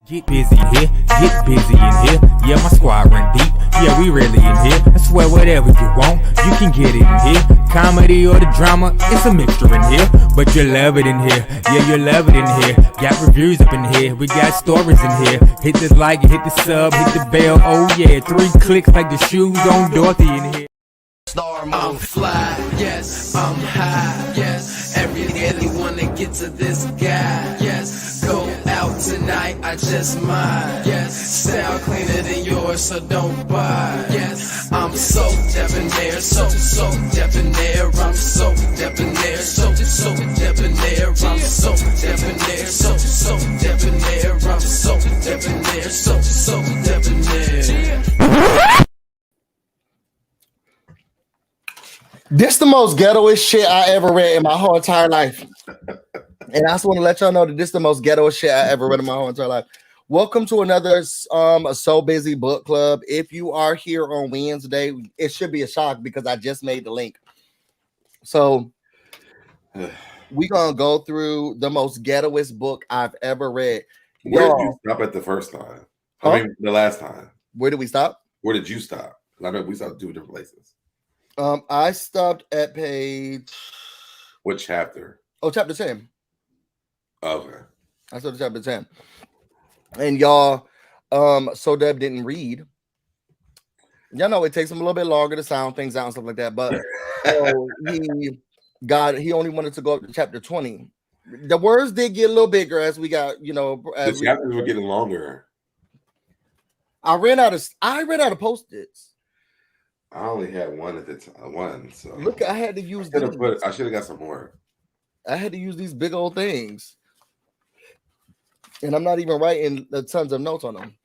Get busy here, get busy in here. Yeah, my squad run deep. Yeah, we really in here. I swear whatever you want, you can get it in here. Comedy or the drama, it's a mixture in here. But you love it in here. Yeah, you love it in here. Got reviews up in here. We got stories in here. Hit the like, hit the sub, hit the bell. Oh yeah, 3 clicks like the shoes on Dorothy in here. I'm fly, yes, I'm high, yes. Everybody wanna get to this guy, yes. Go out tonight, I just might, yes. Style cleaner than yours, so don't buy, yes. I'm so debonair, so debonair. I'm so debonair, so debonair. I'm so debonair, so debonair. I'm so debonair, so debonair. This the most ghettoest shit I ever read in my whole entire life. And I just want to let y'all know that this is the most ghettoest shit I ever read in my whole entire life. Welcome to another So Busy book club. If you are here on Wednesday, it should be a shock because I just made the link. So we're gonna go through the most ghettoest book I've ever read. Where did you stop at the first time? Huh? I mean, the last time. Where did we stop? Where did you stop? I mean, we stopped 2 different places. I stopped at page. What chapter? Oh, chapter 10. Okay. I started chapter 10. And y'all, So Deb didn't read. Y'all know it takes him a little bit longer to sound things out and stuff like that. But he only wanted to go up to chapter 20. The words did get a little bigger as we got, The chapters were getting longer. I ran out of Post-its. I only had one at the time. So look, I had to use. I should have got some more. I had to use these big old things, and I'm not even writing tons of notes on them.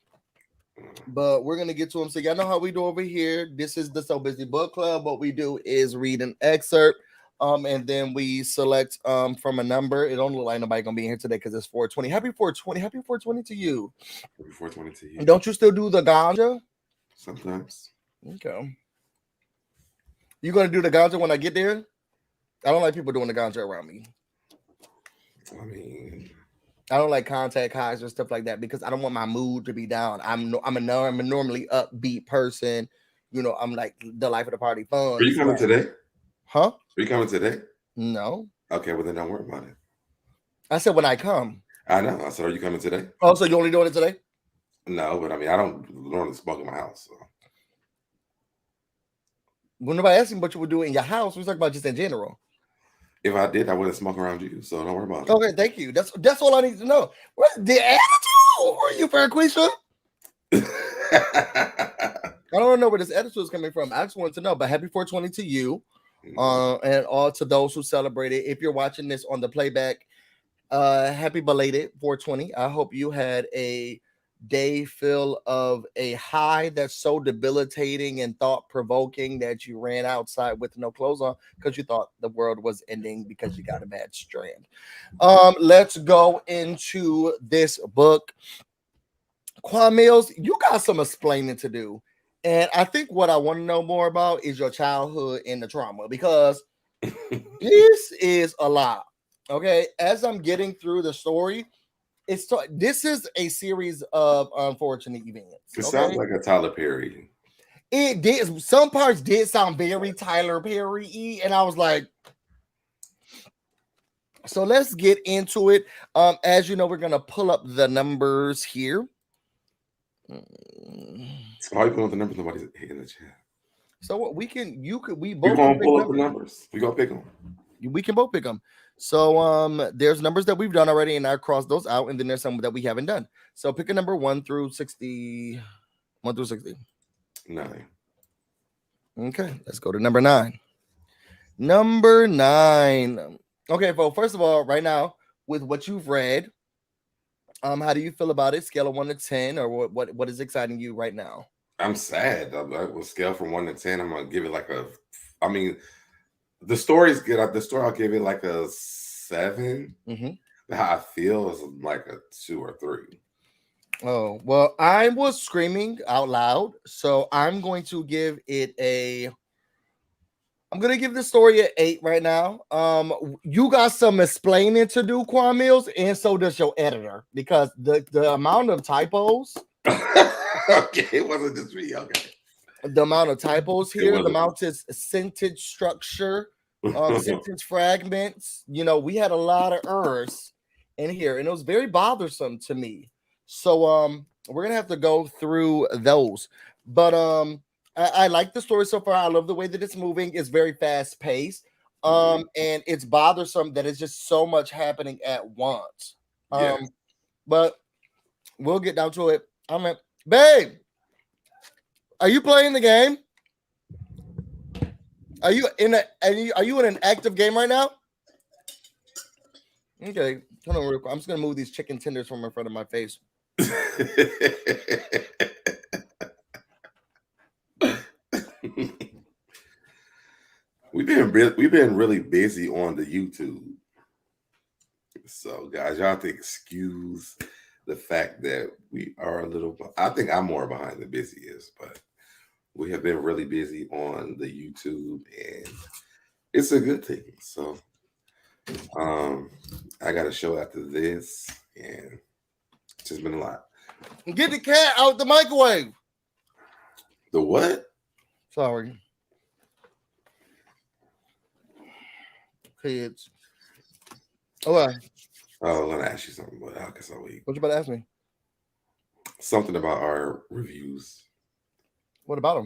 But we're gonna get to them. So y'all know how we do over here. This is the So Busy Book Club. What we do is read an excerpt, and then we select from a number. It don't look like nobody gonna be in here today because it's 420. Happy 420. Happy 420 to you. Happy 420 to you. Don't you still do the ganja? Sometimes. Okay. You gonna do the ganja when I get there? I don't like people doing the ganja around me. I mean, I don't like contact highs or stuff like that because I don't want my mood to be down. I'm a normally upbeat person. I'm like the life of the party fun. Are you coming today? Huh? Are you coming today? No. Okay, well then don't worry about it. I said when I come. I know. I said, are you coming today? Oh, so you only doing it today? No, but I mean, I don't normally smoke in my house. So. When nobody asked me what you would do in your house, we talking about just in general. If I did, I wouldn't smoke around you, so don't worry about it. Okay, thank you. That's all I need to know. What the attitude? Who are you, Farquisha? I don't know where this attitude is coming from. I just want to know. But happy 420 to you, and all to those who celebrated. If you're watching this on the playback, happy belated 420. I hope you had a day full of a high that's so debilitating and thought-provoking that you ran outside with no clothes on because you thought the world was ending because you got a bad strand. Let's go into this book. Quan Mills, you got some explaining to do, and I think what I want to know more about is your childhood and the trauma, because this is a lot. Okay, as I'm getting through the story, this is a series of unfortunate events. It sounds like a Tyler Perry. It did. Some parts did sound very Tyler Perry-y, and I was like, so let's get into it. As you know, we're gonna pull up the numbers here. So how you put up the numbers? Nobody's in the chat. So what we both We're gonna pull up the numbers. We're gonna pick them. We can both pick them. So there's numbers that we've done already, and I crossed those out, and then there's some that we haven't done. So pick a number 1 through 60. 1 through 60. 9. Okay, let's go to number 9. Number 9. Okay, well, first of all, right now, with what you've read, how do you feel about it? Scale of 1 to 10, or what is exciting you right now? I'm sad. I will scale from 1 to 10. I'm gonna give it like a. I mean, the story's good. The story I'll give it like a 7. Mm-hmm. How I feel is like a 2 or 3. Oh, well, I was screaming out loud, so I'm going to give it a I'm gonna give the story an 8 right now. You got some explaining to do, Quan Mills, and so does your editor, because the amount of typos. Okay, it wasn't just me. Okay. The amount of typos It here, the wasn't. amount of sentence structure, sentence fragments. You know, we had a lot of errors in here, and it was very bothersome to me. So we're gonna have to go through those. But I like the story so far. I love the way that it's moving. It's very fast paced. And it's bothersome that it's just so much happening at once. Yeah. But we'll get down to it. I'm like, babe, are you playing the game? Are you in an active game right now? Okay, hold on real quick. I'm just gonna move these chicken tenders from in front of my face. We've been really busy on the YouTube. So guys, y'all have to excuse the fact that we are a little, I think I'm more behind than Busy is, but we have been really busy on the YouTube, and it's a good thing. So I got a show after this, and it's just been a lot. Get the cat out the microwave. The what? Sorry. Kids. All right. Oh, let me ask you something, but I guess I'll wait. What you about to ask me? Something about our reviews. What about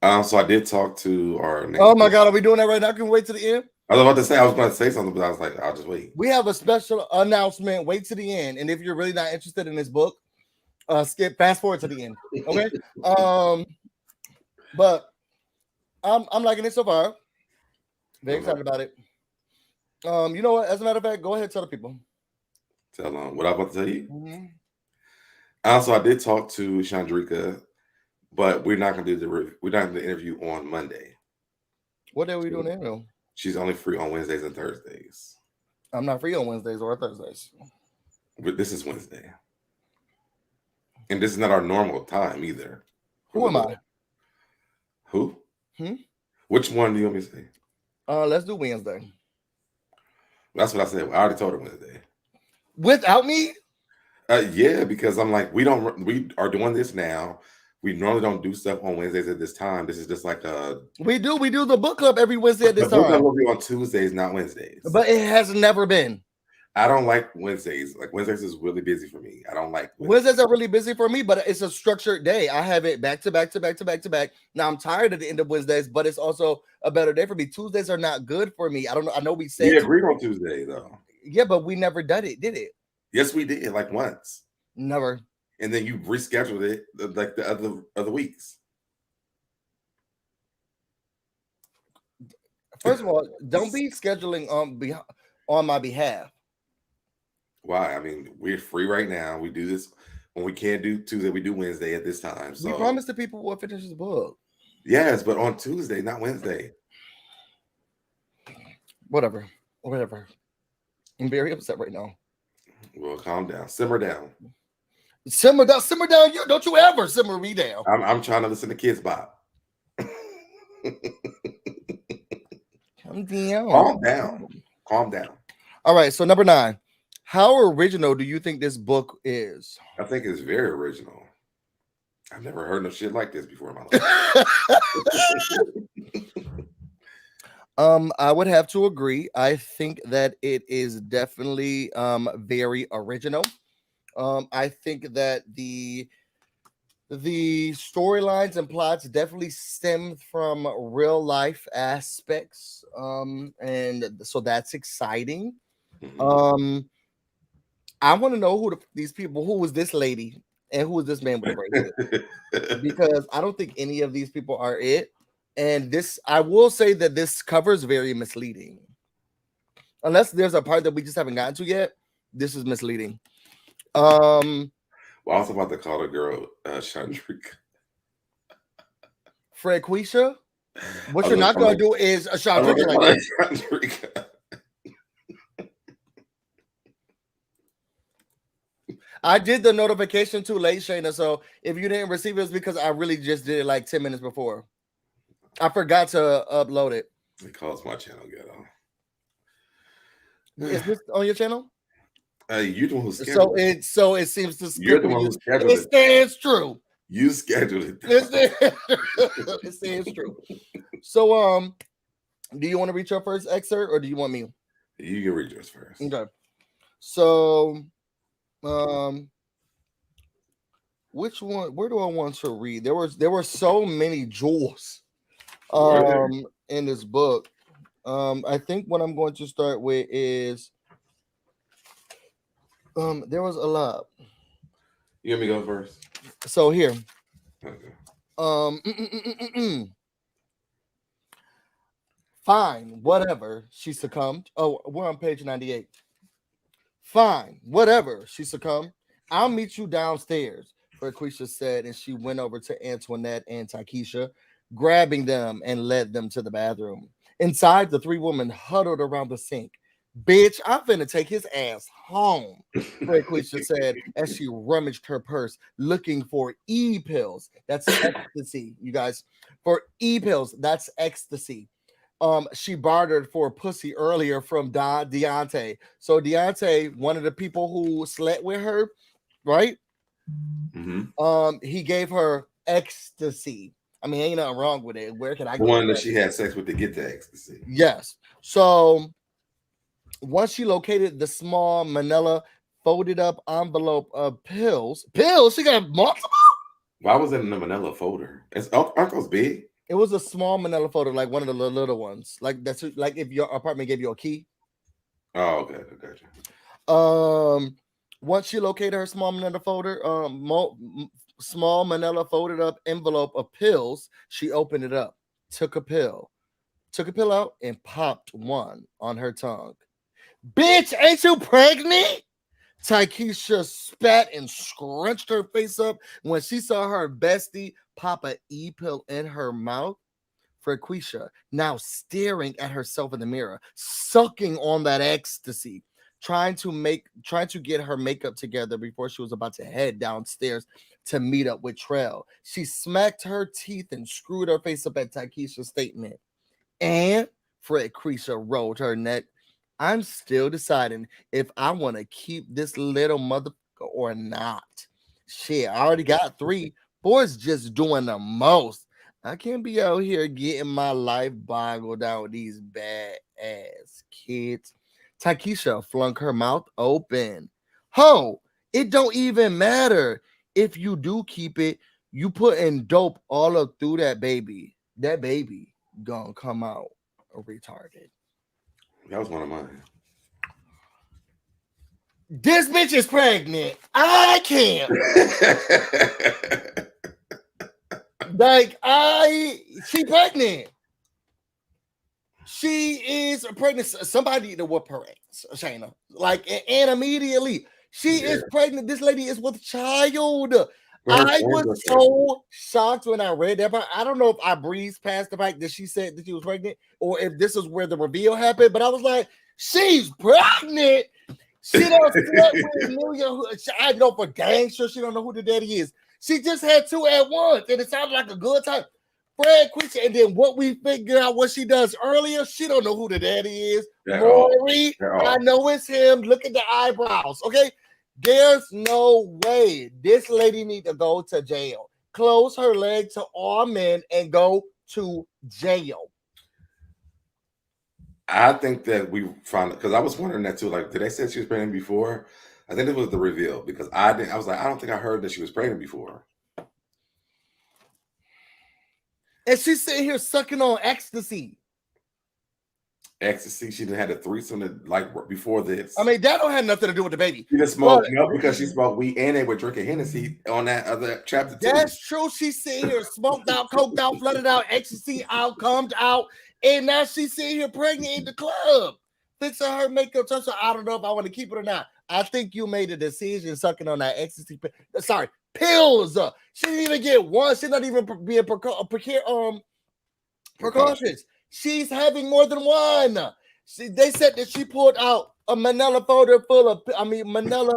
them? So I did talk to our. Oh my God, are we doing that right now? Can we wait to the end? I was about to say, I was going to say something, but I was like, I'll just wait. We have a special announcement. Wait to the end, and if you're really not interested in this book, fast forward to the end. Okay. But I'm liking it so far. Very excited about it. You know what? As a matter of fact, go ahead and tell the people. Tell them what I'm about to tell you. Also, I did talk to Chandrika, but we're not going to do the interview on Monday. What day are we doing the interview? She's only free on Wednesdays and Thursdays. I'm not free on Wednesdays or Thursdays. But this is Wednesday. And this is not our normal time either. Who am I? Who? Which one do you want me to say? Let's do Wednesday. That's what I said. I already told her Wednesday. Without me? Yeah, because I'm like, we are doing this now. We normally don't do stuff on Wednesdays at this time. This is just like we do the book club every Wednesday at this time. The book club will be on Tuesdays, not Wednesdays. But it has never been. I don't like Wednesdays. Like Wednesdays is really busy for me. I don't like Wednesdays are really busy for me, but it's a structured day. I have it back to back to back to back to back. Now I'm tired at the end of Wednesdays, but it's also a better day for me. Tuesdays are not good for me. I don't know. I know we said we agreed on Tuesday though. Yeah, but we never did it? Yes, we did. Like once. Never. And then you rescheduled it like the other weeks. First of all, don't be scheduling on my behalf. Why? I mean, we're free right now. We do this when we can't do Tuesday. We do Wednesday at this time. So we promised the people we'll finish this book. Yes, but on Tuesday, not Wednesday. Whatever. I'm very upset right now. Well, calm down. Simmer down. Simmer down. You don't you ever simmer me down. I'm trying to listen to Kids Bop. Calm down. All right, so number 9. How original do you think this book is? I think it's very original. I've never heard no shit like this before in my life. I would have to agree. I think that it is definitely very original. I think that the storylines and plots definitely stem from real life aspects, and so that's exciting. I want to know who was this lady and who was this man with the bracelet, because I don't think any of these people are it. And this, I will say that this cover is very misleading. Unless there's a part that we just haven't gotten to yet, this is misleading. Well, I was about to call the girl Chandrika. Frequisha? What you're not going to do is a Chandrika like that. I did the notification too late, Shayna. So if you didn't receive it, it's because I really just did it like 10 minutes before. I forgot to upload it. It calls my channel ghetto. Is this on your channel? You're the one who scheduled it. So it seems to You're the one who scheduled it. It stands true. You scheduled it. It stands true. So do you want to read your first excerpt or do you want me? You can read yours first. Okay. So which one? Where do I want to read? There were so many jewels in this book. I think what I'm going to start with is there was a lot. You want me to go first? So here. Okay. Fine, whatever. She succumbed. Oh, we're on page 98. Fine, whatever. She succumbed. I'll meet you downstairs, Frequisha said, and she went over to Antoinette and Takesha, grabbing them and led them to the bathroom. Inside, the three women huddled around the sink. Bitch, I'm finna take his ass home, Frequisha said as she rummaged her purse looking for E-pills. That's ecstasy, you guys. For E-pills, that's ecstasy. She bartered for pussy earlier from Deontay. So Deontay, one of the people who slept with her, right? Mm-hmm. He gave her ecstasy. I mean, ain't nothing wrong with it. Where can I the go? One that she had sex with to get the ecstasy. Yes. So once she located the small manila folded up envelope of pills, she got multiple. Why was it in the manila folder? Aren't those big? It was a small manila folder, like one of the little ones. Like that's like if your apartment gave you a key. Oh, okay, gotcha. Once she located her small manila folder, small manila folded up envelope of pills, she opened it up, took a pill out, and popped one on her tongue. Bitch, ain't you pregnant? Takesha spat and scrunched her face up when she saw her bestie pop an E-pill in her mouth. Frequisha, now staring at herself in the mirror, sucking on that ecstasy, trying to get her makeup together before she was about to head downstairs to meet up with Trell. She smacked her teeth and screwed her face up at Takesha's statement. And Frequisha rolled her neck. I'm still deciding if I want to keep this little motherfucker or not. Shit, I already got 3. Boys just doing the most. I can't be out here getting my life boggled down with these bad ass kids. Takesha flung her mouth open. Ho, it don't even matter. If you do keep it, you putting dope all up through that baby. That baby gonna come out retarded. That was one of mine. This bitch is pregnant. I can't. She pregnant. She is pregnant. Somebody need to whoop her ass, Shayna. And immediately. She is pregnant. This lady is with child. I was so shocked when I read that part. I don't know if I breezed past the fact that she said that she was pregnant or if this is where the reveal happened, but I was like, she's pregnant. She don't slept with Amelia. I know for dang sure she don't know who the daddy is. She just had 2 at once, and it sounded like a good time. Frequisha, and then what we figured out what she does earlier, she don't know who the daddy is. Rory, I know it's him. Look at the eyebrows, okay? There's no way this lady need to go to jail. Close her leg to all men and go to jail. I think that we found it because I was wondering that too. Like, did they say she was pregnant before? I think it was the reveal because I was like, I don't think I heard that she was pregnant before. And she's sitting here sucking on ecstasy. Ecstasy. She didn't have a threesome before this. I mean, that don't have nothing to do with the baby. She just smoked because she smoked weed and they were drinking Hennessy on that other chapter 2. That's true. She's sitting here smoked out, coked out, flooded out, ecstasy out, cummed out, and now she's sitting here pregnant in the club, fixing her makeup. So I don't know if I want to keep it or not. I think you made a decision sucking on that ecstasy. Sorry, pills. She didn't even get one. She's not even being precautions. She's having more than one. They said that she pulled out a manila folder full of, manila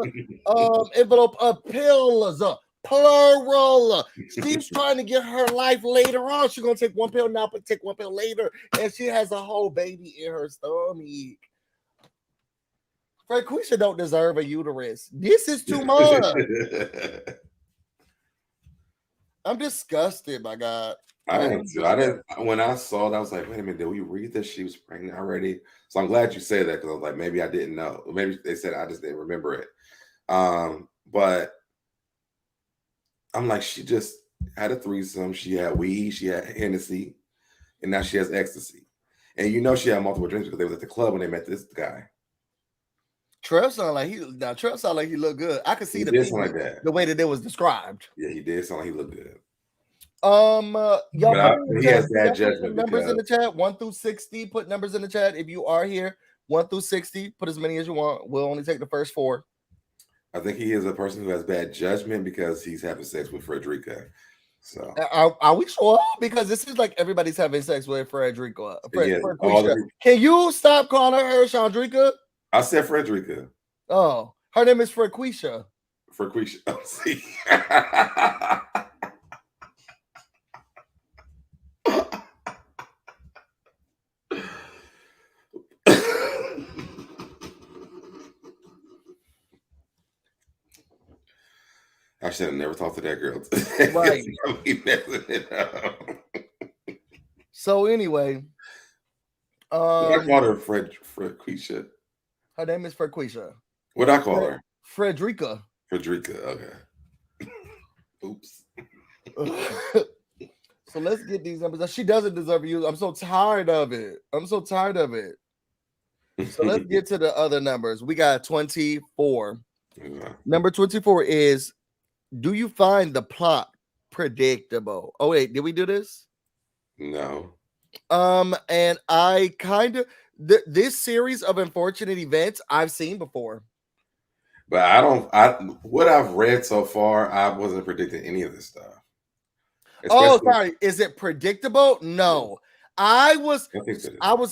envelope of pills. Plural. She's trying to get her life later on. She's gonna take one pill now, but take one pill later, and she has a whole baby in her stomach. Frequisha don't deserve a uterus. This is too much. I'm disgusted, my God. I am too. I didn't. When I saw that, I was like, "Wait a minute, did we read that she was pregnant already?" So I'm glad you said that because I was like, maybe I didn't know. Maybe they said I just didn't remember it. But I'm like, she just had a threesome. She had weed. She had Hennessy, and now she has ecstasy. And you know she had multiple drinks because they was at the club when they met this guy. Trev sound like he looked good. I could see the way that it was described. Yeah, he did sound like he looked good. Y'all he has bad judgment. Numbers in the chat 1 through 60. Put numbers in the chat if you are here. 1 through 60. Put as many as you want. We'll only take the first 4. I think he is a person who has bad judgment because he's having sex with Frederica. So are we sure? Because it seems like everybody's having sex with Frederica. Yeah, can you stop calling her Chandrika? I said Frederica. Oh, her name is Frequisha. Frequisha. Oh, see. I should have never talked to that girl. Right. So anyway, I called her Frequisha. Her name is Frequisha. What'd I call her? Frederica. Okay. Oops. So let's get these numbers. She doesn't deserve you. I'm so tired of it. So let's get to the other numbers. We got 24. Okay. Number 24 is, do you find the plot predictable? Oh, wait, did we do this? No. And I kind of this series of unfortunate events I've seen before. But what I've read so far, I wasn't predicting any of this stuff. Oh, sorry. Is it predictable? No. I was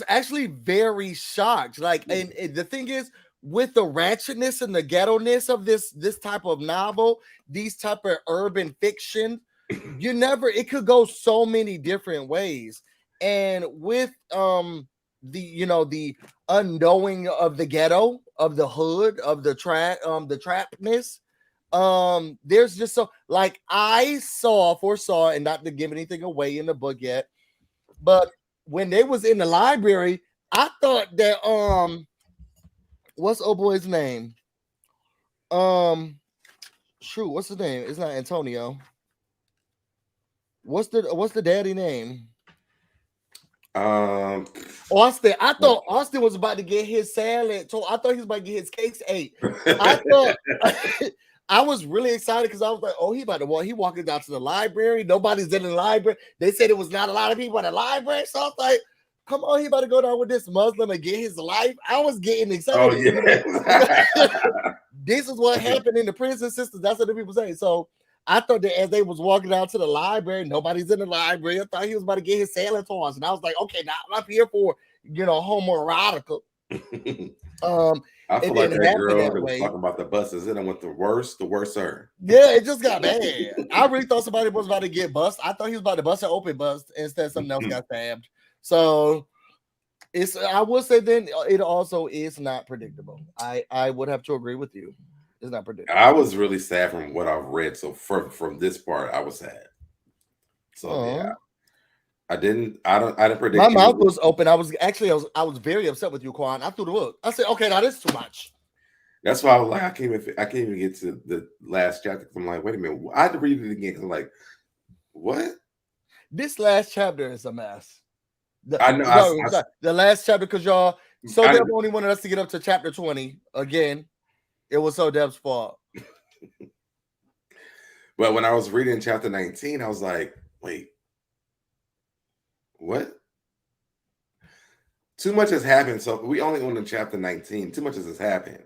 actually very shocked. Like, and the thing is, with the ratchetness and the ghetto-ness of this type of novel, these type of urban fiction, it could go so many different ways. And with the unknowing of the ghetto, of the hood, of the trapness, there's just so, like, I foresaw, and not to give anything away in the book yet, but when they was in the library, I thought that what's old boy's name? Shoot, what's his name? It's not Antonio. What's the daddy name? Austin. I thought Austin was about to get his salad. So I thought he was about to get his cakes ate. I thought I was really excited because I was like, oh, he walking down to the library. Nobody's in the library. They said it was not a lot of people in the library. So I was like, come on, he about to go down with this Muslim and get his life. I was getting excited. Oh, yeah. This is what happened in the prison system. That's what the people say. So I thought that as they was walking down to the library, nobody's in the library. I thought he was about to get his sailing toys. And I was like, okay, now I'm up here for, homoerotica. I feel like that girl that was talking about the buses, and I went the worst her. Yeah, it just got bad. I really thought somebody was about to get bust. I thought he was about to bust an open bust. Instead, something else got stabbed. So I would say then it also is not predictable. I would have to agree with you. It's not predictable. I was really sad from what I've read. So from this part, I was sad. So yeah. I didn't predict. My mouth was open. I was very upset with you, Quan. I threw the book. I said, okay, now this is too much. That's why I was like, I can't even get to the last chapter. I'm like, wait a minute. I had to read it again. I'm like, what? This last chapter is a mess. I know. The last chapter, because y'all, Deb only wanted us to get up to chapter 20. Again, it was Deb's fault. But when I was reading chapter 19, I was like, wait. What? Too much has happened. So we only on chapter 19. Too much has happened.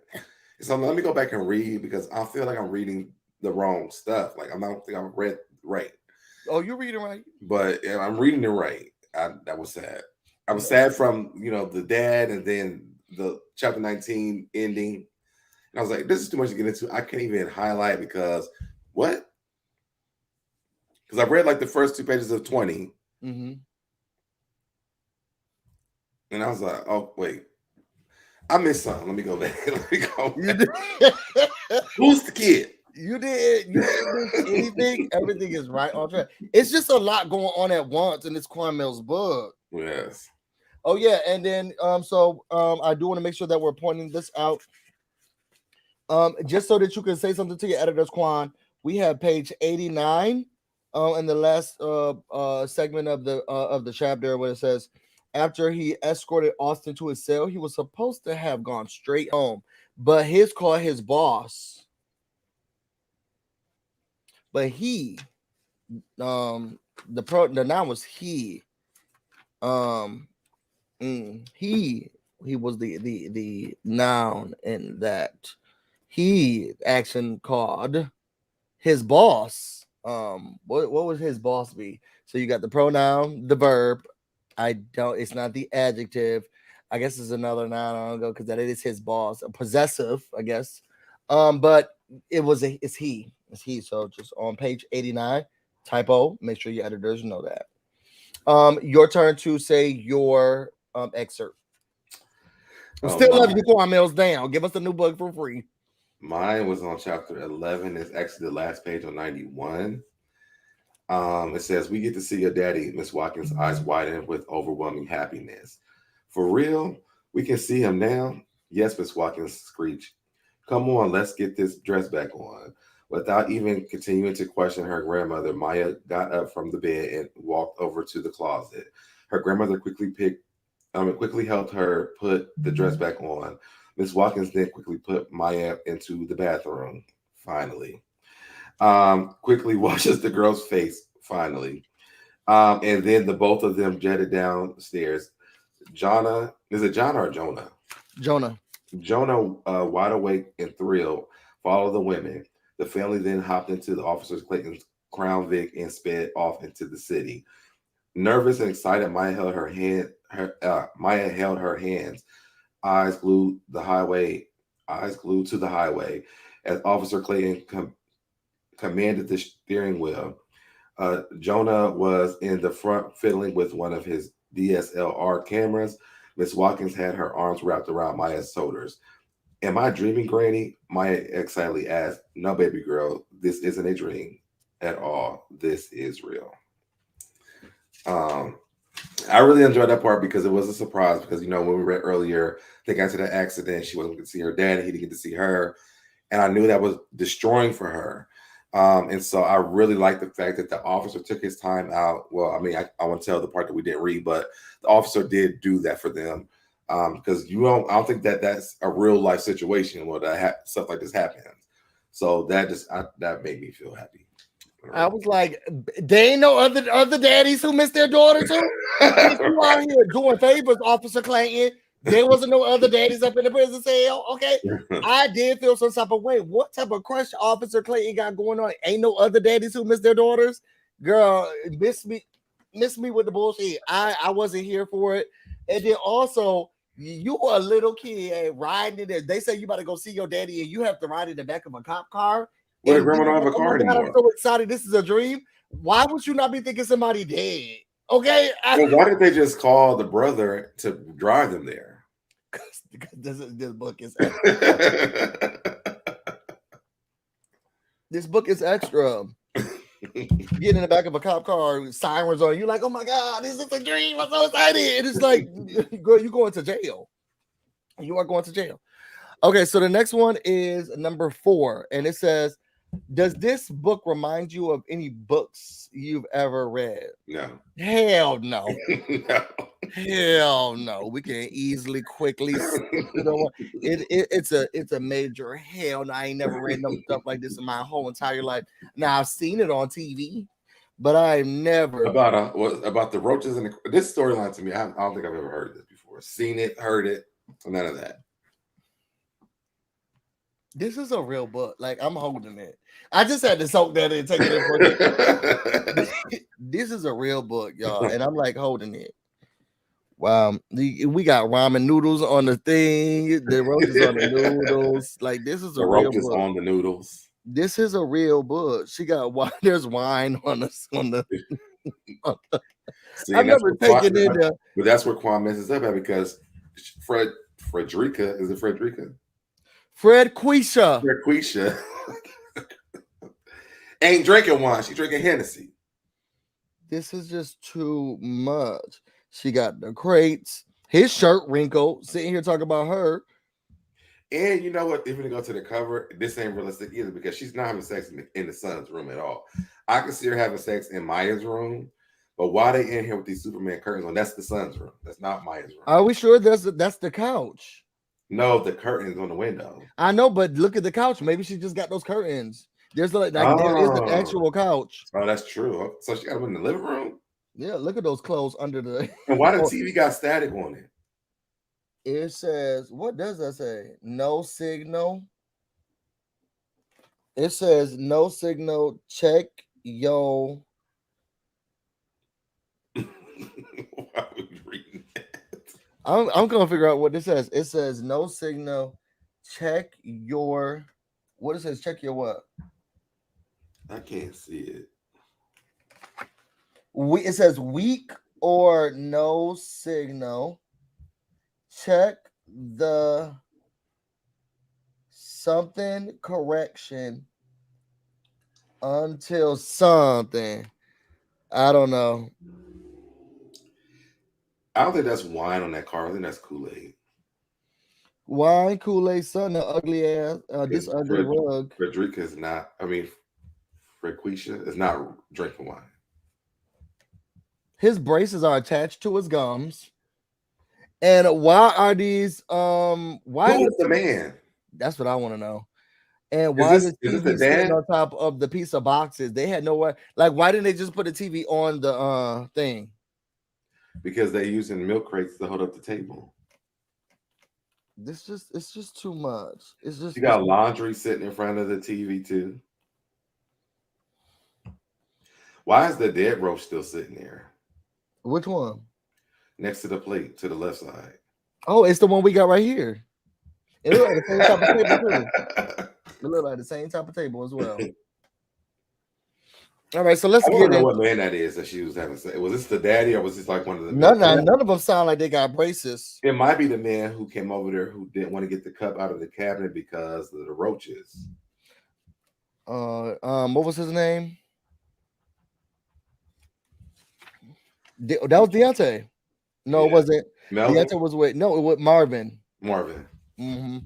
So let me go back and read because I feel like I'm reading the wrong stuff. Like I don't think I'm read right. Oh, you're reading right. But I'm reading it right. That was sad. I was sad from the dad and then the chapter 19 ending. And I was like, this is too much to get into. I can't even highlight because what? because I read like the first 2 pages of 20, Mm-hmm. and I was like, oh wait, I missed something. Let me go back. Let me go You back. did. Who's the kid? You didn't miss anything. Everything is right on track. It's just a lot going on at once in this Cornmeal's book. Yes. Oh yeah, and then I do want to make sure that we're pointing this out. Just so that you can say something to your editors, Quan. We have page 89 in the last segment of the chapter where it says, after he escorted Austin to his cell, he was supposed to have gone straight home, but his called his boss. But he, the noun was he. He was the noun in that. He action called his boss. What would his boss be? So you got the pronoun, the verb. It's not the adjective. I guess it's another noun. I don't go because that is his boss, a possessive, I guess. But it's he. It's he. So just on page 89, typo. Make sure your editors know that. Your turn to say your excerpt. Still love you, Cornmeal's down. Give us the new book for free. Mine was on chapter 11. It's actually the last page on 91. It says, we get to see your daddy. Miss Watkins' eyes widen with overwhelming happiness. For real? We can see him now? Yes, Miss Watkins screeched. Come on, let's get this dress back on. Without even continuing to question her grandmother, Maya got up from the bed and walked over to the closet. Her grandmother quickly helped her put the dress back on. Miss Watkins then quickly put Maya into the bathroom, finally. Quickly washes the girl's face, finally. And then the both of them jetted downstairs. Jonah, is it Jonah or Jonah? Jonah. Jonah, wide awake and thrilled, followed the women. The family then hopped into the Officer Clayton's Crown Vic and sped off into the city. Nervous and excited, Maya held her hands, eyes glued to the highway, as Officer Clayton commanded the steering wheel. Jonah was in the front fiddling with one of his DSLR cameras. Miss Watkins had her arms wrapped around Maya's shoulders. Am I dreaming, Granny? Maya excitedly asked. No, baby girl, this isn't a dream at all. This is real. I really enjoyed that part because it was a surprise because, when we read earlier, I think after that accident, she wasn't going to see her dad. He didn't get to see her. And I knew that was destroying for her. And so I really like the fact that the officer took his time out. Well, I mean, I want to tell the part that we didn't read, but the officer did do that for them. Because I don't think that that's a real life situation where stuff like this happens. So that made me feel happy. I was like, they ain't no other daddies who miss their daughter too. You out here doing favors, Officer Clayton. There wasn't no other daddies up in the prison cell. Okay, I did feel some type of way. What type of crush Officer Clayton got going on? Ain't no other daddies who miss their daughters. Girl, miss me with the bullshit. I wasn't here for it. And then also, you were a little kid riding in there. They say you about to go see your daddy, and you have to ride in the back of a cop car. Well, grandma don't have a car anymore. I'm so excited. This is a dream. Why would you not be thinking somebody dead? Okay. Well, why did they just call the brother to drive them there? Because this book is this book is extra. Get in the back of a cop car, sirens on you, like, oh my God, this is a dream. I'm so excited. And it's like, girl, you're going to jail. You are going to jail. Okay, so the next one is number 4, and it says, does this book remind you of any books you've ever read? No. Hell no. No. Hell no. We can easily, quickly, it's a major hell no. I ain't never read no stuff like this in my whole entire life. Now I've seen it on TV, but I've never about the roaches and this storyline to me. I don't think I've ever heard this before. Seen it, heard it, none of that. This is a real book. Like, I'm holding it. I just had to soak that in and take it in for This is a real book, y'all. And I'm like holding it. Wow. We got ramen noodles on the thing. The roaches on the noodles. Like, this is a real book. The roaches on the noodles. This is a real book. She got wine. There's wine on the. See, I've and that's never where Quan, taken it. but that's where Quan messes up at because Frederica, is it Frederica? Fred Quisha. Fredquisha ain't drinking wine. She drinking Hennessy. This is just too much. She got the crates. His shirt wrinkled. Sitting here talking about her. And you know what? If we go to the cover, this ain't realistic either because she's not having sex in the son's room at all. I can see her having sex in Maya's room, but why they in here with these Superman curtains on? That's the son's room. That's not Maya's room. Are we sure that's the couch? No, the curtains on the window. I know, but look at the couch. Maybe she just got those curtains. There's like there is an actual couch. Oh, that's true. So she got them in the living room. Yeah, look at those clothes under the. And why the TV got static on it? It says, what does that say? No signal. It says no signal. Check yo. Why are we reading that? I'm gonna figure out what this says. It says no signal. Check your. What it says? Check your what? I can't see it. It says weak or no signal. Check the something correction until something. I don't know. I don't think that's wine on that car. I think that's Kool-Aid. Wine, Kool-Aid, son, the ugly ass, this ugly rug. Frederica is not, Fredquisha is not drinking wine. His braces are attached to his gums. And why are these why Who is the man? That's what I want to know. And why is this TV the sitting dad? on top of the piece of boxes? They had nowhere. Like, why didn't they just put a TV on the thing? Because they're using milk crates to hold up the table. It's just too much. It's just You got laundry sitting in front of the TV too. Why is the dead roach still sitting there? Which one? Next to the plate to the left side. Oh, it's the one we got right here. It looks like the same type of table too. It looked like the same type of table as well. All right, so let's I get don't know into what man that is that she was having sex. Was this the daddy or was this like one of the none of them sound like they got braces. It might be the man who came over there who didn't want to get the cup out of the cabinet because of the roaches. What was his name? That was Deontay. No, it wasn't. Melvin? Deontay was with it was Marvin. Mm-hmm.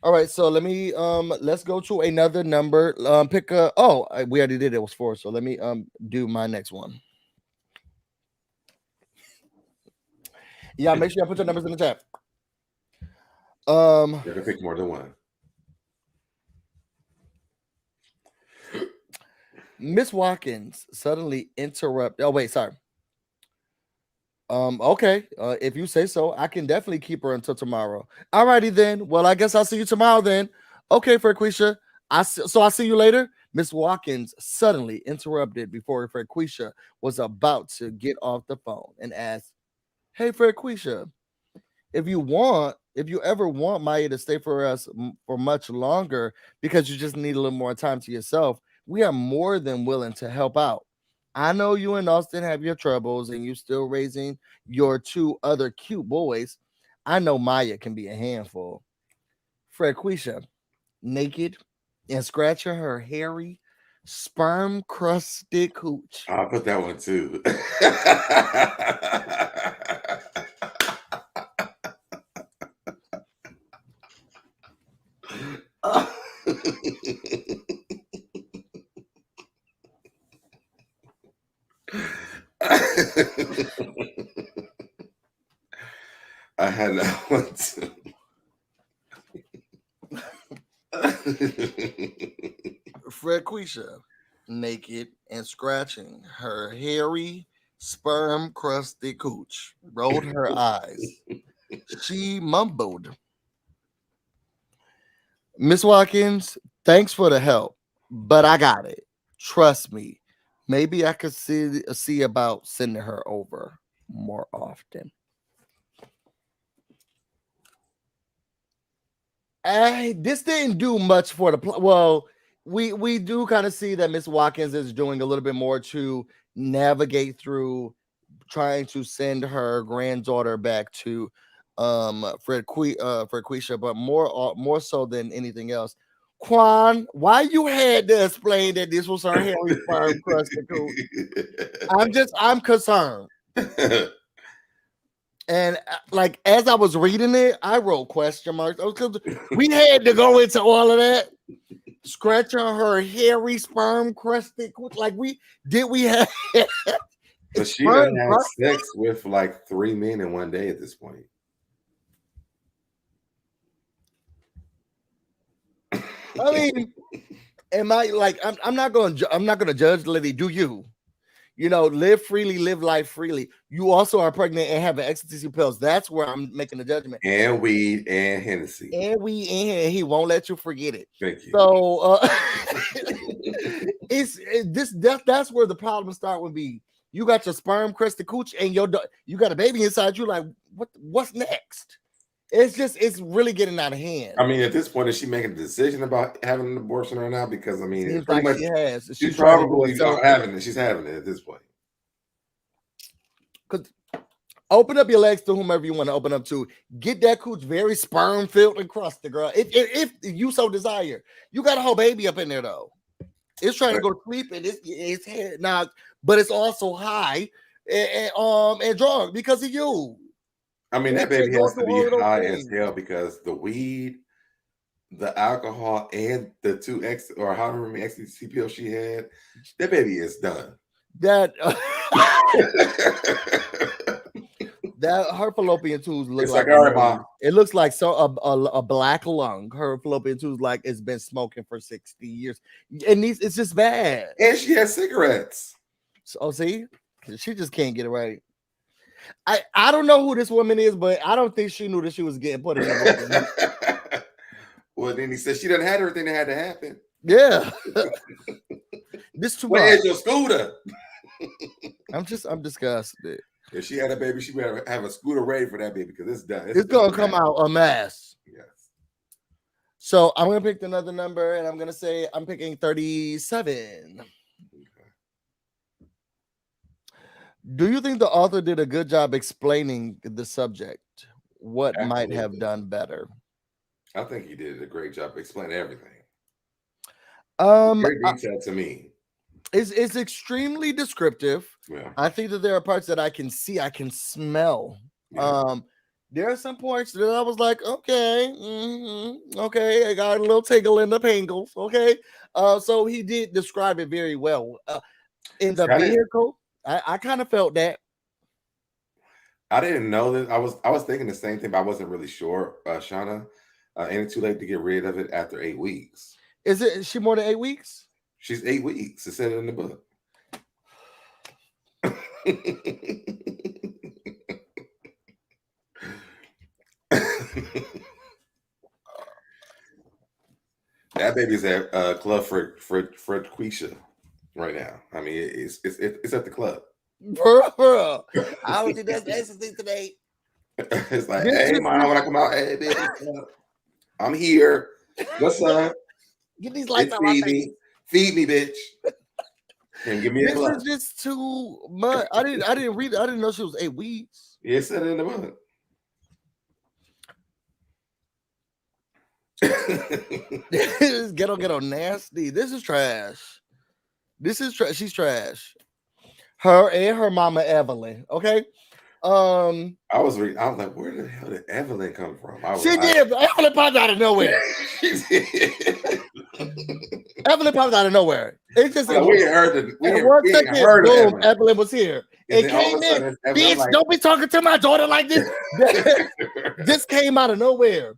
All right, so let me let's go to another number. Pick a we already did it. It was 4. So let me do my next one. Yeah, make sure you put your numbers in the chat. You can pick more than one. Miss Watkins suddenly interrupt. Oh, wait, sorry. Okay. If you say so, I can definitely keep her until tomorrow. Alrighty then. Well, I guess I'll see you tomorrow then. Okay, Frequisha. I'll see you later. Miss Watkins suddenly interrupted before Frequisha was about to get off the phone and asked, "Hey, Frequisha, if you ever want Maya to stay for us for much longer because you just need a little more time to yourself, we are more than willing to help out. I know you and Austin have your troubles and you're still raising your 2 other cute boys. I know Maya can be a handful." Frequisha, naked and scratching her hairy, sperm-crusted cooch. I'll put that one too. I had that one too. Frequisha, naked and scratching her hairy, sperm-crusted cooch, rolled her eyes. She mumbled, "Miss Watkins, thanks for the help, but I got it. Trust me. Maybe I could see about sending her over more often." This didn't do much for the well. we do kind of see that Miss Watkins is doing a little bit more to navigate through trying to send her granddaughter back to Fredquisha, but more so than anything else. Quan, why you had to explain that this was her hairy sperm crusted coot? I'm concerned. And like as I was reading it, I wrote question marks. We had to go into all of that. Scratching her hairy sperm crusted coot. Like we have. But she done had sex with like 3 men in one day at this point. I mean, am I like I'm not gonna judge Liddy. Do you? You know, live freely, live life freely. You also are pregnant and having ecstasy pills. That's where I'm making the judgment. And weed and Hennessy. And weed and he won't let you forget it. Thank you. So that's where the problem start would be. You got your sperm crusted cooch and you got a baby inside you. Like, what's next? It's really getting out of hand. I mean, at this point, is she making a decision about having an abortion or not? Because I mean, it's like she has. She's probably having it. She's having it at this point. Because open up your legs to whomever you want to open up to. Get that cooch very sperm filled and crusted, girl. If you so desire, you got a whole baby up in there though. It's trying to go to sleep and it's head now, but it's also high and drunk because of you. I mean, that baby has to be high as hell because the weed, the alcohol, and the 2X or however many ecstasy pills she had, that baby is done. That her fallopian tubes look like all right, Mom. It looks like a black lung. Her fallopian tubes like it's been smoking for 60 years. And it's just bad. And she has cigarettes. So see, she just can't get it right. I don't know who this woman is, but I don't think she knew that she was getting put in the Well, then he said she done had everything that had to happen. Yeah. This too much. Where's your scooter? I'm disgusted. If she had a baby, she better have a scooter ready for that baby because it's done. It's gonna come out a mess. Yes. So I'm gonna pick another number, and I'm gonna say I'm picking 37. Do you think the author did a good job explaining the subject? What might have done better? I think he did a great job explaining everything. Very detailed to me. It's extremely descriptive. Yeah. I think that there are parts that I can see, I can smell. Yeah. There are some points that I was like, okay, okay, I got a little tingle in the pingles. Okay. So he did describe it very well. In the vehicle. I kind of felt that. I didn't know that. I was thinking the same thing, but I wasn't really sure. Shauna, ain't it too late to get rid of it after 8 weeks? Is she more than 8 weeks? She's 8 weeks. It said it in the book. That baby's at Club Fredquisha right now. I mean, it's at the club. Bro, I don't think that's ecstasy today. It's like, hey, mom, when I come out, hey, baby, I'm here. What's up? Get these lights out. Feed me, bitch. And give me a club. This is just too much. I didn't read it. I didn't know she was 8 weeks. Yeah, it said it in the book. This is ghetto nasty. This is trash. She's trash. Her and her mama Evelyn. Okay. I was like, where the hell did Evelyn come from? Evelyn popped out of nowhere. Evelyn popped out of nowhere. It's just we heard Evelyn. Evelyn was here. It came in. Bitch, like, don't be talking to my daughter like this. This came out of nowhere.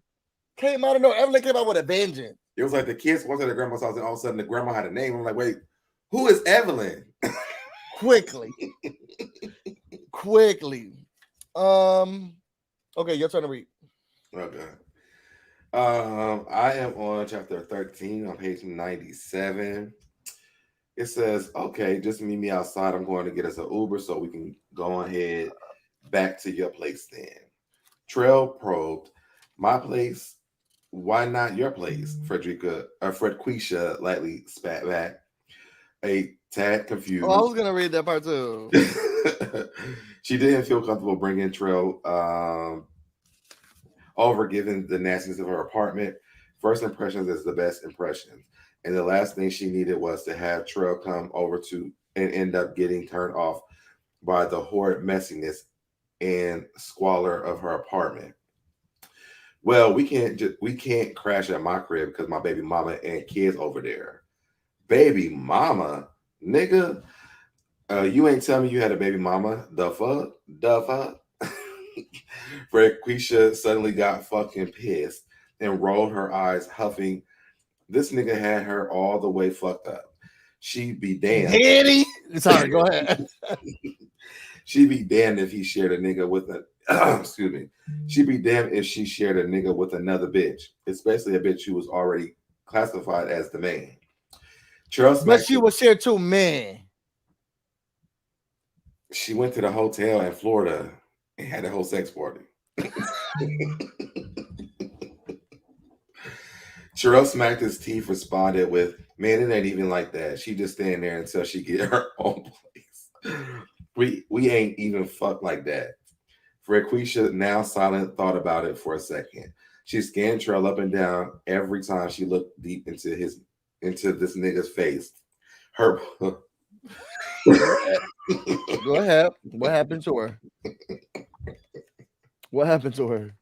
Evelyn came out with a vengeance. It was like the kids went to their grandma's house, and all of a sudden the grandma had a name. I'm like, wait, who is Evelyn? Quickly. Okay, your turn to read. Okay. I am on chapter 13 on page 97. It says, okay, just meet me outside. I'm going to get us an Uber so we can go ahead back to your place then. Trail probed. My place Why not your place? Fredquisha lightly spat back, a tad Oh, I confused. was gonna read that part too. She didn't feel comfortable bringing Trail over, given the nastiness of her apartment. First impressions is the best impressions, and the last thing she needed was to have Trail come over to and end up getting turned off by the horrid messiness and squalor of her apartment. Well, we can't crash at my crib because my baby mama and kids over there. Baby mama, nigga, you ain't telling me you had a baby mama. The fuck, the fuck. Frequisha suddenly got fucking pissed and rolled her eyes, huffing. This nigga had her all the way fucked up. She'd be damned. Daddy, sorry, go ahead. She'd be damned if he shared a nigga with a excuse me. She'd be damned if she shared a nigga with another bitch, especially a bitch who was already classified as the man. Charles But she was share two men. She went to the hotel in Florida and had a whole sex party. Sherelle smacked his teeth, responded with, "Man, it ain't even like that. She just staying there until she get her own place. We ain't even fucked like that." Frequisha, now silent, thought about it for a second. She scanned Trell up and down every time she looked deep into this nigga's face. Her Go ahead. What happened to her? What happened to her?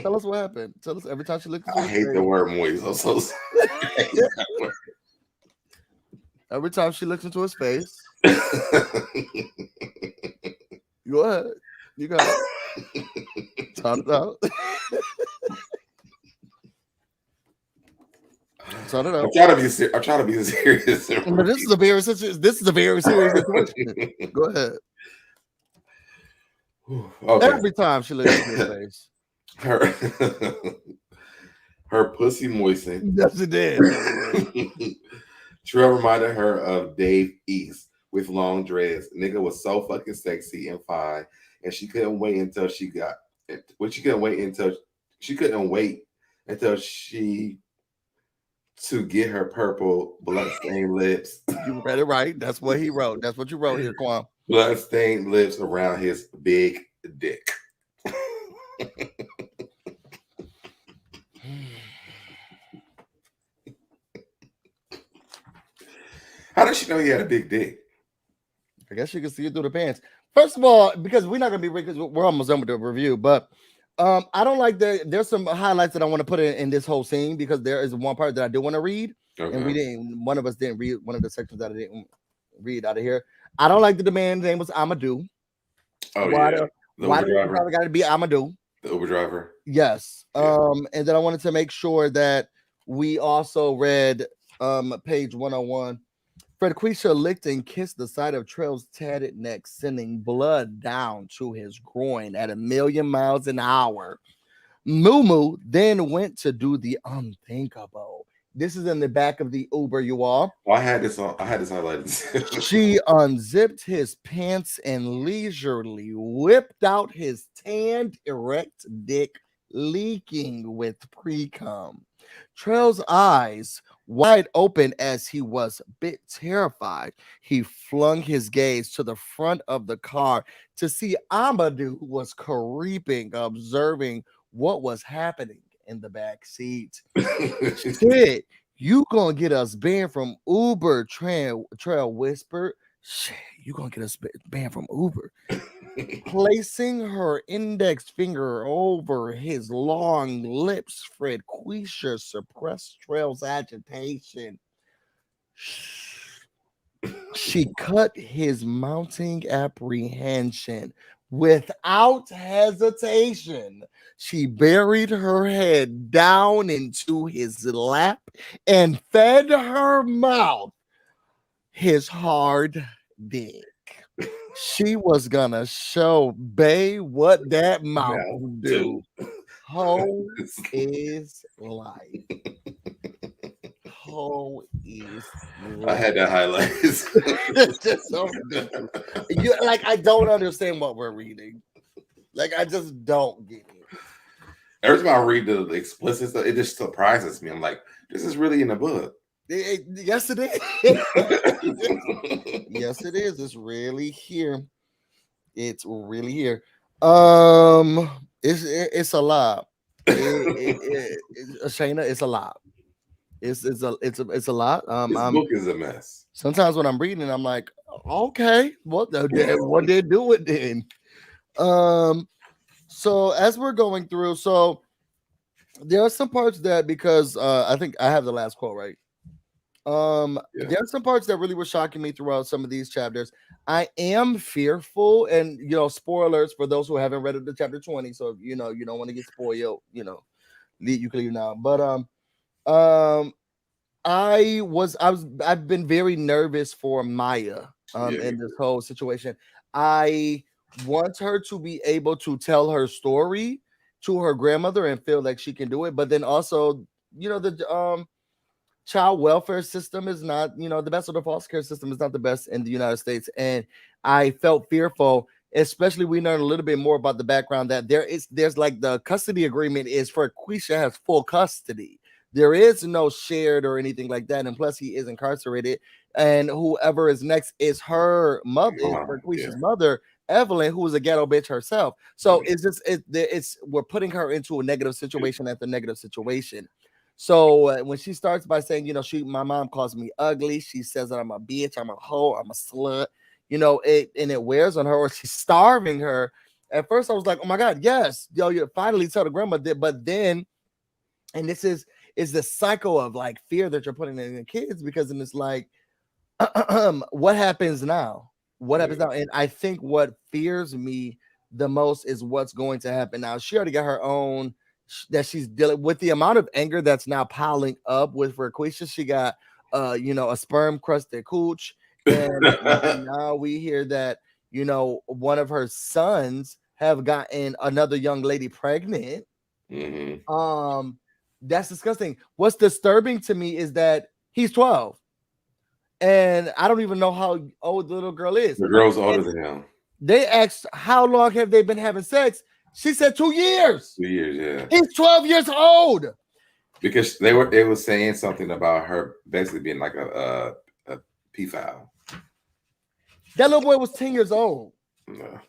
Tell us what happened. Tell us every time she looked. I hate the word moist. I'm so sorry. Every time she looks into his face. Go ahead. You got it. Talk it out. Talk it out. I'm trying to be serious. But this is a very serious situation. Go ahead. Okay. Every time she looks into his face. Her pussy moistened. Yes, it did. Trell reminded her of Dave East with long dreads. Nigga was so fucking sexy and fine, and she couldn't wait until she to get her purple blood-stained lips. You read it right. That's what he wrote. That's what you wrote here, Quan. Blood-stained lips around his big dick. How does she know he had a big dick? I guess you can see it through the pants. First of all, because we're not gonna be because we're almost done with the review, but I don't like there's some highlights that I want to put in this whole scene because there is one part that I do want to read, and one of us didn't read one of the sections that I didn't read out of here. I don't like that the man's name was Amadou. Oh, why do you probably got to be Amadou? The Uber driver. Yes. And then I wanted to make sure that we also read page 101. Frequisha licked and kissed the side of Trell's tatted neck, sending blood down to his groin at 1,000,000 miles an hour. Moo then went to do the unthinkable. This is in the back of the Uber, you all. Oh, I had this highlighted. She unzipped his pants and leisurely whipped out his tanned, erect dick, leaking with pre-cum. Trell's eyes wide open as he was a bit terrified. He flung his gaze to the front of the car to see Amadou was creeping, observing what was happening in the back seat. Shit, you gonna get us banned from Uber, Trell whispered. Shit, you gonna get us banned from Uber. Placing her index finger over his long lips, Frequisha suppressed Trell's agitation. She cut his mounting apprehension. Without hesitation, she buried her head down into his lap and fed her mouth his hard dick. She was gonna show Bay what that mouth would do. Hoe is life. Hoe is life. I had that highlight. It's just so ridiculous. I don't understand what we're reading. Like, I just don't get it. Every time I read the explicit stuff, it just surprises me. I'm like, this is really in the book. Yes, it is. Yes, it is. It's really here. It's really here. It's a lot. Shayna, it's a lot. It's a lot. This book is a mess. Sometimes when I'm reading, I'm like, okay, what they do it then? So as we're going through, so there are some parts that, because I think I have the last quote right. There are some parts that really were shocking me throughout some of these chapters. I am fearful, and spoilers for those who haven't read it to chapter 20. So you don't want to get spoiled. You can leave now. But I've been very nervous for Maya in this whole situation. I want her to be able to tell her story to her grandmother and feel like she can do it, but then also, the child welfare system is not, the best, of the foster care system is not the best in the United States. And I felt fearful, especially we learned a little bit more about the background that there's like the custody agreement is for Quisha has full custody. There is no shared or anything like that. And plus he is incarcerated, and whoever is next is her mother, for Quisha's mother, Evelyn, who is a ghetto bitch herself. So we're putting her into a negative situation after negative situation. So when she starts by saying, my mom calls me ugly, she says that I'm a bitch, I'm a hoe, I'm a slut, it wears on her, or she's starving her. At first I was like, oh my God, yes, you finally tell the grandma that. But then, and this is the cycle of like fear that you're putting in the kids, because then it's like, what happens now? What happens now? And I think what fears me the most is what's going to happen now. She already got her own that she's dealing with, the amount of anger that's now piling up with Raquisha. She got a sperm crusted cooch, and now we hear that one of her sons have gotten another young lady pregnant. That's disgusting. What's disturbing to me is that he's 12, and I don't even know how old the little girl is. The girl's older than him. They asked how long have they been having sex. She said 2 years. 2 years, yeah. He's 12 years old. Because they were saying something about her basically being like a pedophile. That little boy was 10 years old. No.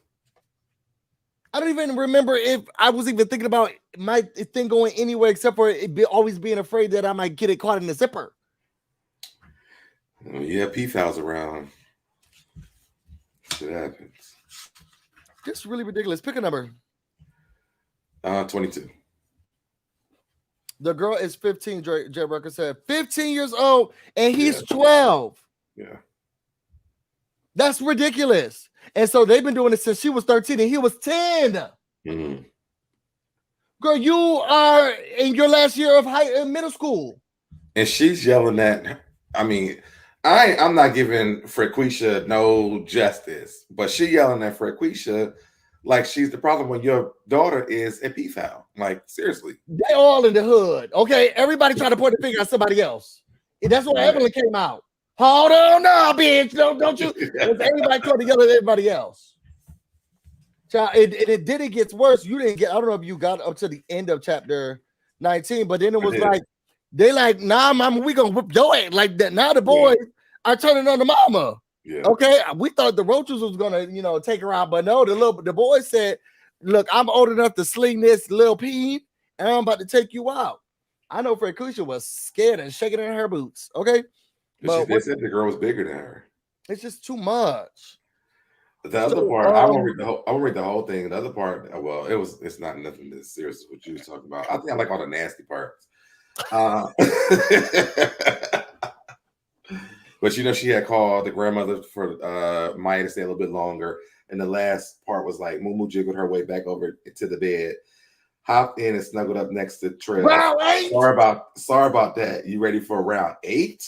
I don't even remember if I was even thinking about my thing going anywhere except for always being afraid that I might get it caught in the zipper. Yeah, pedophiles around. Shit happens. This is really ridiculous. Pick a number. 22. The girl is 15, Jay Rucker said. 15 years old, and he's 12. Yeah. That's ridiculous. And so they've been doing it since she was 13 and he was 10. Mm-hmm. Girl, you are in your last year of middle school. And she's yelling at, I'm not giving Frequisha no justice, but she yelling at Frequisha like she's the problem when your daughter is a pedophile. Like, seriously. They all in the hood. Okay, everybody trying to point the finger at somebody else. And that's why Evelyn came out. Hold on now, bitch. Don't you? Everybody trying to yell at everybody else. Child, it didn't get worse. You didn't get, I don't know if you got up to the end of chapter 19, but then it was like, they like, nah, mama, we gonna whip your ass like that. Now the boys are turning on the mama. Yeah. Okay, we thought the Roaches was gonna, take her out, but no, the boy said, "Look, I'm old enough to sling this little peen, and I'm about to take you out." I know Frequisha was scared and shaking in her boots. Okay, but they said the girl was bigger than her. It's just too much. The other part, I won't read the whole thing. The other part, well, it's not nothing as serious as what you was talking about. I think I like all the nasty parts. But she had called the grandmother for Maya to stay a little bit longer. And the last part was like Mumu jiggled her way back over to the bed, hopped in and snuggled up next to Trail. Round 8. Sorry about that. You ready for round 8?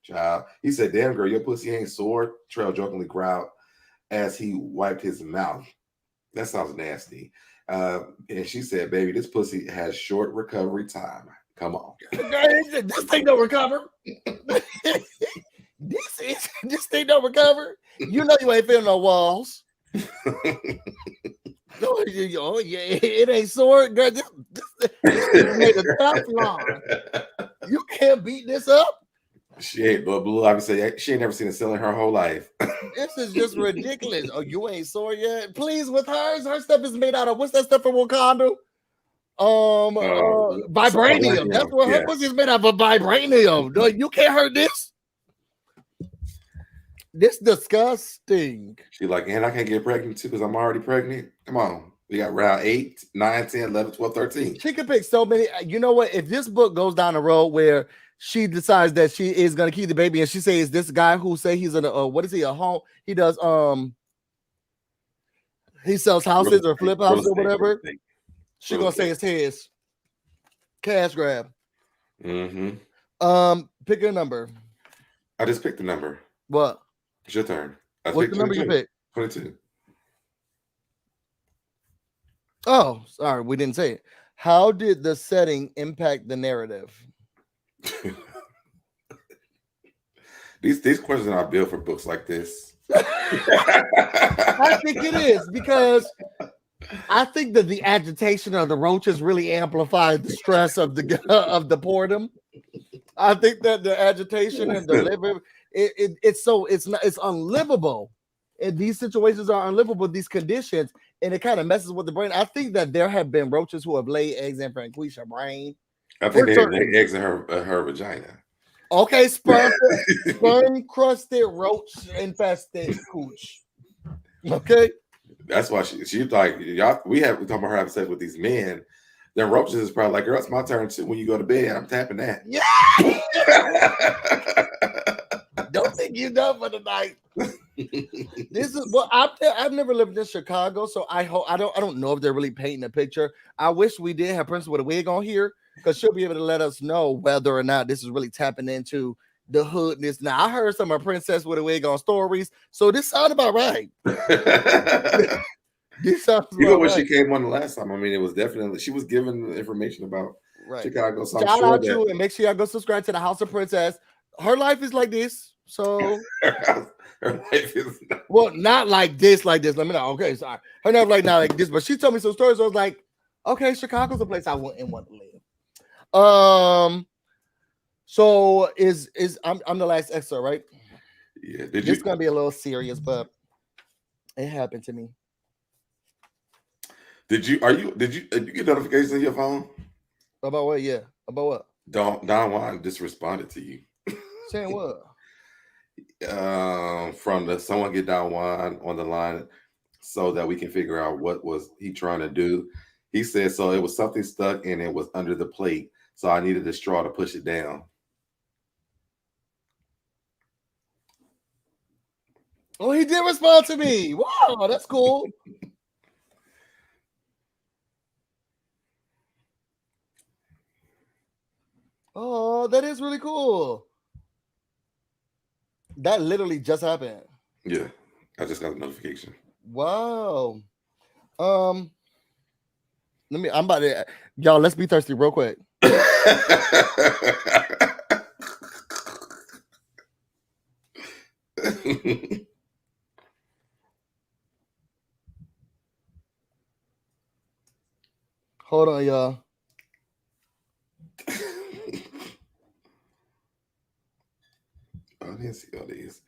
Child. He said, "Damn girl, your pussy ain't sore." Trail jokingly growled as he wiped his mouth. That sounds nasty. And she said, "Baby, this pussy has short recovery time. Come on." This thing don't recover. This thing don't recover. You know you ain't feeling no walls. Oh yeah, it ain't sore, girl. This is made of Teflon. You can't beat this up. She ain't, but Blue obviously say she ain't never seen a ceiling her whole life. This is just ridiculous. Oh, you ain't sore yet? Please, with hers, her stuff is made out of what's that stuff from Wakanda? Vibranium. That's what her pussy is made out of, vibranium. No, you can't hurt this. This disgusting. She like, and I can't get pregnant too because I'm already pregnant. Come on. We got round 8, 9, 10, 11, 12, 13. She could pick so many. You know what? If this book goes down the road where she decides that she is going to keep the baby and she says this guy who say he's in a what is he, a home? He does he sells houses or flip houses or whatever. She gonna say it's his. Cash grab. Mm-hmm. Pick a number. I just picked the number. What? It's your turn. What's the number you picked? 22. Oh, sorry, we didn't say it. How did the setting impact the narrative? These questions are built for books like this. I think it is because I think that the agitation of the roaches really amplified the stress of the boredom. I think that the agitation and the living it's unlivable. And these situations are unlivable, these conditions, and it kind of messes with the brain. I think that there have been roaches who have laid eggs in Franquisha's brain. I think they lay eggs in her vagina. Okay, sperm crusted roach infested cooch. Okay. That's why she's like, y'all, we talking about her having sex with these men. Then roaches is probably like, girl, it's my turn too. When you go to bed, I'm tapping that. Yeah. Don't think you're done for the night. This is well, I've never lived in Chicago, so I don't know if they're really painting a picture. I wish we did have Princess with a wig on here because she'll be able to let us know whether or not this is really tapping into the hoodness. Now I heard some of Princess with a wig on stories, so this sounds about right. This sounds about even when right. she came on the last time, I mean, it was definitely she was giving information about Chicago. So shout out to and make sure y'all go subscribe to the House of Princess. Her life is like this, so her life is not like this. Let me know. Okay, sorry. Her life like not like this, but she told me some stories. So I was like, okay, Chicago's a place I wouldn't want to live. So I'm the last extra, right? Yeah. It's gonna be a little serious, but it happened to me. Did you get notifications on your phone? About what? Yeah. About what? Don Juan just responded to you. Saying what? From someone get Don Juan on the line so that we can figure out what was he trying to do. He said, so it was something stuck and it was under the plate. So I needed a straw to push it down. Oh, he did respond to me. Wow, that's cool. Oh, that is really cool. That literally just happened. Yeah, I just got a notification. Wow. I'm about to y'all. Let's be thirsty real quick. Hold on, y'all. I didn't see all these.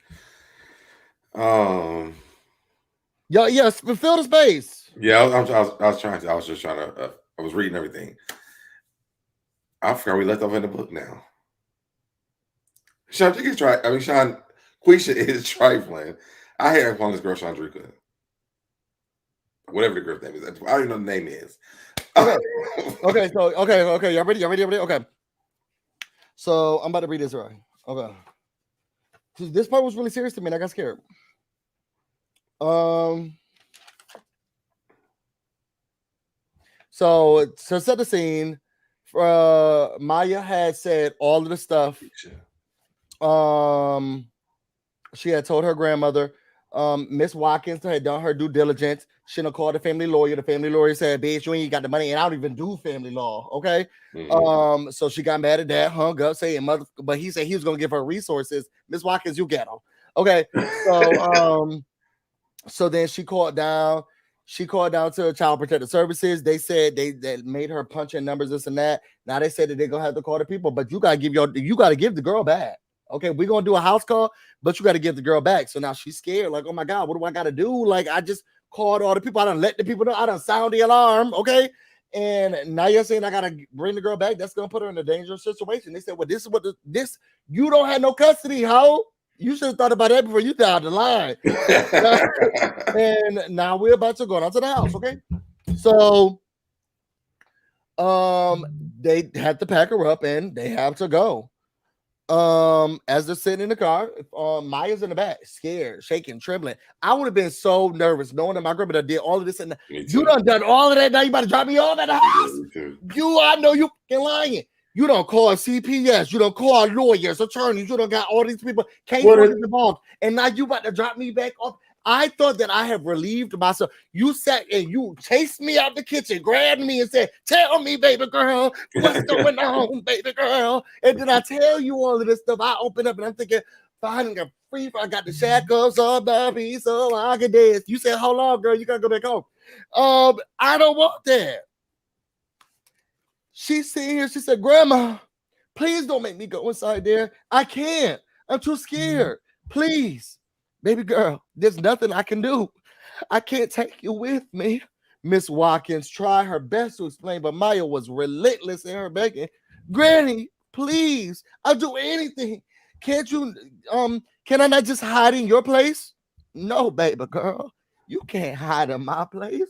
Y'all, yes, fill the space. Yeah, I was reading everything. I forgot we left off in the book now. Sean, you can try. I mean, Sean, Quisha is trifling. I hear calling this girl Chandrika. Whatever the girl's name is. I don't even know the name is. Okay. Okay. Y'all ready? Okay. So I'm about to read this right. Okay. This part was really serious to me and I got scared. So to set the scene, Maya had said all of the stuff. She had told her grandmother, Miss Watkins had done her due diligence. She done called the family lawyer. The family lawyer said, bitch, you ain't got the money, and I don't even do family law. Okay. Mm-hmm. So she got mad at that, hung up, saying mother, but he said he was gonna give her resources. Miss Watkins, you get them. Okay. So so then she called down She called down to Child Protective Services. They said they made her punch in numbers, this and that. Now they said that they're gonna have to call the people, but you gotta give the girl back. Okay, we're gonna do a house call, but you gotta give the girl back. So now she's scared, like, oh my god, what do I gotta do? Like, I just called all the people, I done let the people know, I done sound the alarm, okay. And now you're saying I gotta bring the girl back. That's gonna put her in a dangerous situation. They said, well, this is what this you don't have no custody, ho. You should have thought about that before you dialed the line. And now we're about to go down to the house, okay? So they had to pack her up and they have to go. As they're sitting in the car, Maya's in the back, scared, shaking, trembling. I would have been so nervous knowing that my grandmother did all of this, and you done all of that. Now you about to drop me off at the house. I know you fucking lying. You don't call CPS, you don't call lawyers, attorneys, you don't got all these people can't get involved, and now you about to drop me back off. I thought that I have relieved myself. You sat and you chased me out the kitchen, grabbed me and said, tell me, baby girl, what's going on, baby girl. And then I tell you all of this stuff. I open up and I'm thinking, finding a free, I got the shackles on the piece, so I can dance. You said, hold on, girl, you gotta go back home. I don't want that. She's sitting here, she said, Grandma, please don't make me go inside there. I can't. I'm too scared. Please. Baby girl, there's nothing I can do. I can't take you with me. Miss Watkins tried her best to explain, but Maya was relentless in her begging. Granny, please, I'll do anything. Can't you, can I not just hide in your place? No, baby girl, you can't hide in my place.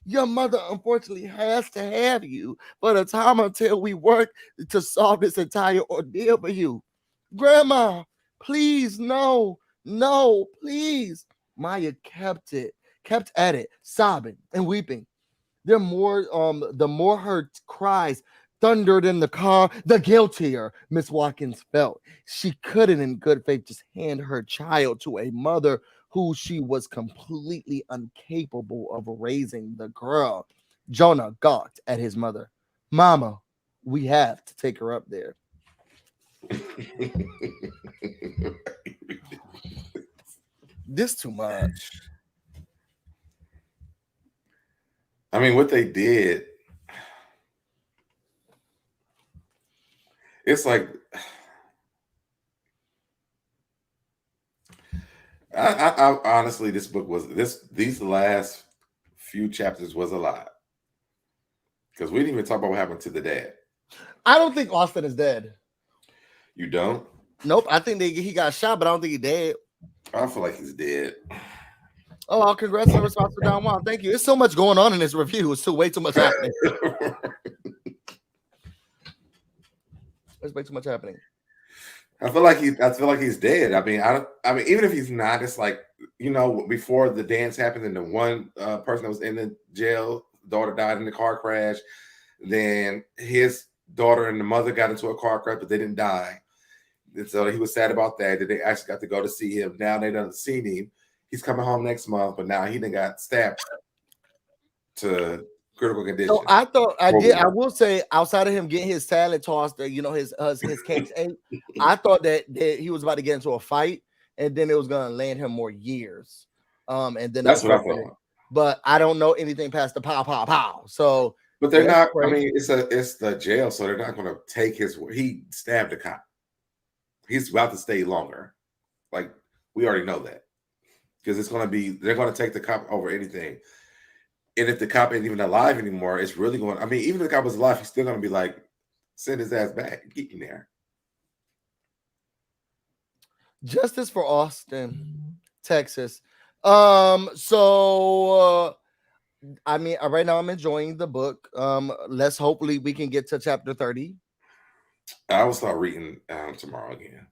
Your mother unfortunately has to have you for the time until we work to solve this entire ordeal for you. Grandma, please, no, please. Maya kept at it, sobbing and weeping. The more her cries thundered in the car, the guiltier Miss Watkins felt. She couldn't in good faith just hand her child to a mother who she was completely incapable of raising the girl. Jonah gawked at his mother. Mama, we have to take her up there. This too much. I mean, what they did, it's like, I honestly, this book was these last few chapters was a lot, because we didn't even talk about what happened to the dad. I don't think Austin is dead. You don't? Nope. I think he got shot, but I don't think he's dead. I feel like he's dead. Oh, well, congrats on the response to Don Juan. Thank you. There's so much going on in this review. It's way too much happening. There's way too much happening. I feel like he's dead. I mean, even if he's not, it's like, before the dance happened and the one person that was in the jail, daughter died in the car crash. Then his daughter and the mother got into a car crash, but they didn't die. And so he was sad about that. That they actually got to go to see him. Now they done seen him. He's coming home next month, but now he done got stabbed to critical condition. So I thought I will say, outside of him getting his salad tossed, his cakes ate, I thought that he was about to get into a fight, and then it was gonna land him more years. And then that's what I thought. But I don't know anything past the pow. So, but they're not. Crazy. I mean, it's the jail, so they're not gonna take his. He stabbed a cop. He's about to stay longer. Like, we already know that, because they're gonna take the cop over anything. And if the cop ain't even alive anymore, it's really going. I mean, even if the cop was alive, he's still gonna be like, send his ass back, keep him there. Justice for Austin, Texas. So I mean, right now I'm enjoying the book. Let's hopefully we can get to chapter 30. I will start reading tomorrow again.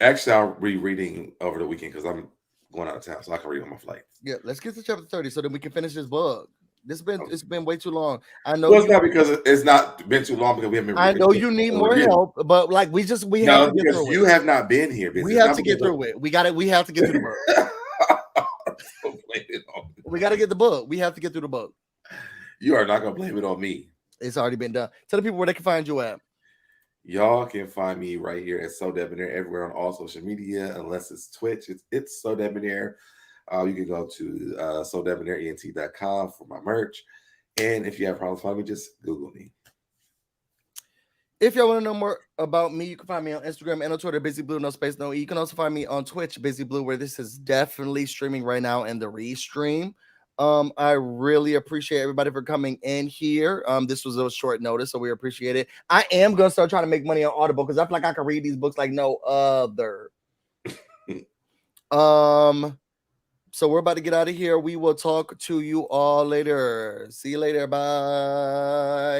Actually, I'll be reading over the weekend because I'm going out of town, so I can read on my flight. Yeah, let's get to chapter 30 so that we can finish this book. It's been way too long. I know. Well, it's not because it's not been too long, because we haven't been. I know you need more help, but like we have to get through it. You have not been here. We have to get through it. We have to get through the book. We got to get the book. We have to get through the book. You are not gonna blame it on me. It's already been done. Tell the people where they can find you at. Y'all can find me right here at So Debonair everywhere on all social media, unless it's Twitch. It's So Debonair. You can go to SoDebonairENT.com for my merch. And if you have problems finding me, just Google me. If y'all want to know more about me, you can find me on Instagram and on Twitter, BusyBlu, no space, no E. You can also find me on Twitch, BusyBlu, where this is definitely streaming right now in the restream. I really appreciate everybody for coming in here. This was a short notice, so we appreciate it. I am gonna start trying to make money on Audible because I feel like I can read these books like no other. So we're about to get out of here. We will talk to you all later. See you later. Bye.